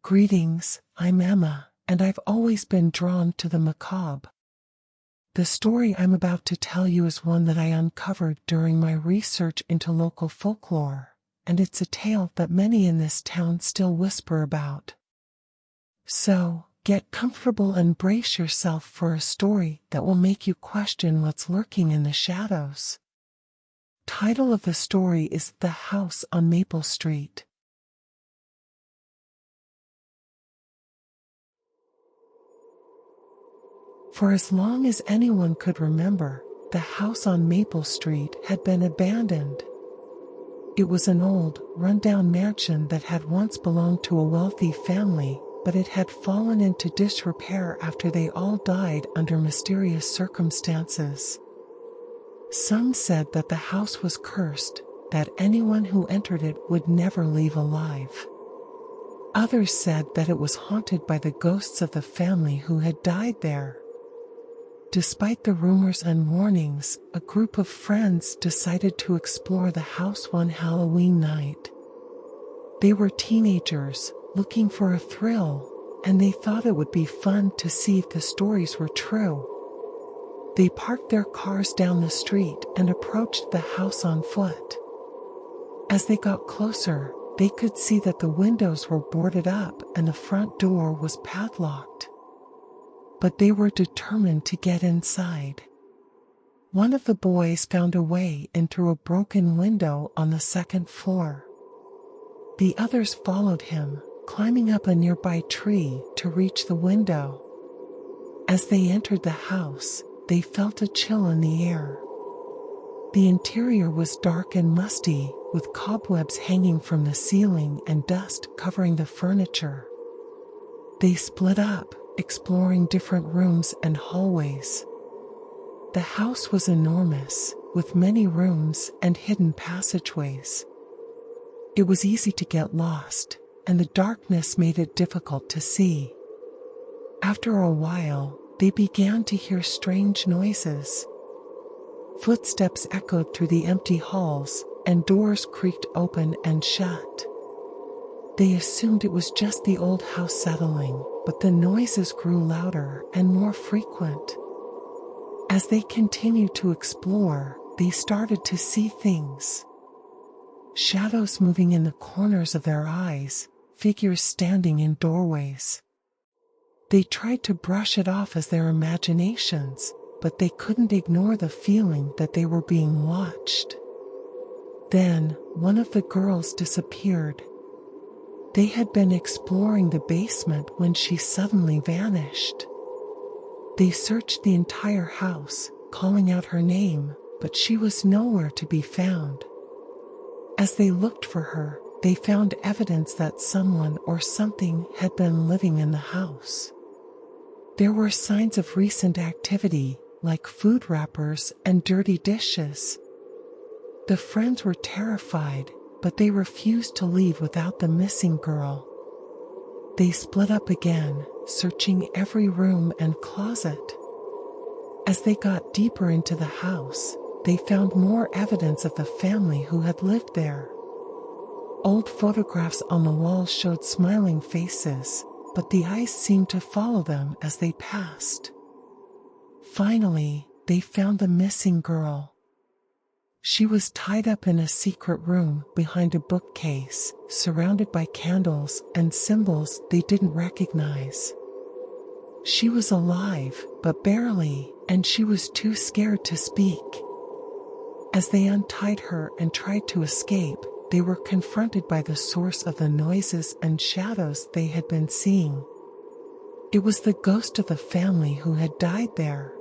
Greetings, I'm Emma, and I've always been drawn to the macabre. The story I'm about to tell you is one that I uncovered during my research into local folklore, and it's a tale that many in this town still whisper about. So, get comfortable and brace yourself for a story that will make you question what's lurking in the shadows. Title of the story is The House on Maple Street. For as long as anyone could remember, the house on Maple Street had been abandoned. It was an old, run-down mansion that had once belonged to a wealthy family, but it had fallen into disrepair after they all died under mysterious circumstances. Some said that the house was cursed, that anyone who entered it would never leave alive. Others said that it was haunted by the ghosts of the family who had died there. Despite the rumors and warnings, a group of friends decided to explore the house one Halloween night. They were teenagers, looking for a thrill, and they thought it would be fun to see if the stories were true. They parked their cars down the street and approached the house on foot. As they got closer, they could see that the windows were boarded up and the front door was padlocked. But they were determined to get inside. One of the boys found a way in through a broken window on the second floor. The others followed him, climbing up a nearby tree to reach the window. As they entered the house, they felt a chill in the air. The interior was dark and musty, with cobwebs hanging from the ceiling and dust covering the furniture. They split up, exploring different rooms and hallways. The house was enormous, with many rooms and hidden passageways. It was easy to get lost, and the darkness made it difficult to see. After a while, they began to hear strange noises. Footsteps echoed through the empty halls, and doors creaked open and shut. They assumed it was just the old house settling, but the noises grew louder and more frequent. As they continued to explore, they started to see things. Shadows moving in the corners of their eyes, figures standing in doorways. They tried to brush it off as their imaginations, but they couldn't ignore the feeling that they were being watched. Then, one of the girls disappeared. They had been exploring the basement when she suddenly vanished. They searched the entire house, calling out her name, but she was nowhere to be found. As they looked for her, they found evidence that someone or something had been living in the house. There were signs of recent activity, like food wrappers and dirty dishes. The friends were terrified, but they refused to leave without the missing girl. They split up again, searching every room and closet. As they got deeper into the house, they found more evidence of the family who had lived there. Old photographs on the walls showed smiling faces, but the eyes seemed to follow them as they passed. Finally, they found the missing girl. She was tied up in a secret room behind a bookcase, surrounded by candles and symbols they didn't recognize. She was alive, but barely, and she was too scared to speak. As they untied her and tried to escape, they were confronted by the source of the noises and shadows they had been seeing. It was the ghost of the family who had died there.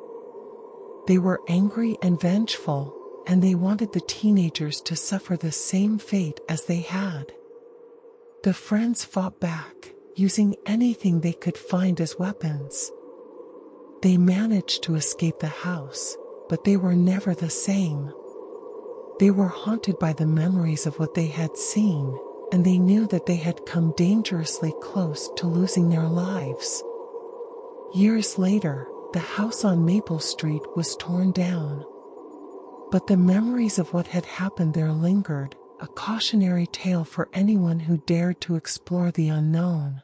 They were angry and vengeful, and they wanted the teenagers to suffer the same fate as they had. The friends fought back, using anything they could find as weapons. They managed to escape the house, but they were never the same. They were haunted by the memories of what they had seen, and they knew that they had come dangerously close to losing their lives. Years later, the house on Maple Street was torn down. But the memories of what had happened there lingered, a cautionary tale for anyone who dared to explore the unknown.